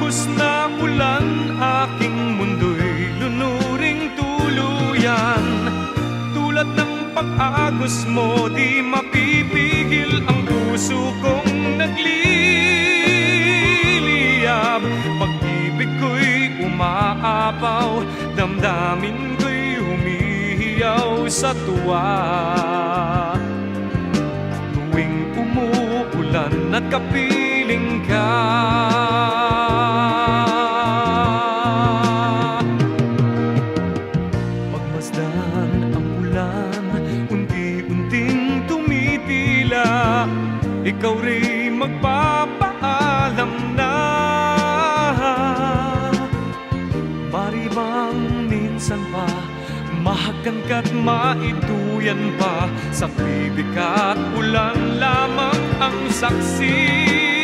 pag-agos na ulan, aking mundo'y lunuring tuluyan. Tulad ng pag-agos mo, di mapipigil ang puso kong nagliliyab. Pag-ibig ko'y umaapaw, damdamin ko'y humihiyaw sa tuwa. Tuwing umuulan at kapiling ka, pagmasdan ang ulan, unti-unting tumitila. Ikaw rin magpapaalam na, bari bang minsan pa mahagkan ka't maituyan pa. Sa pibig at ulan lamang ang saksi.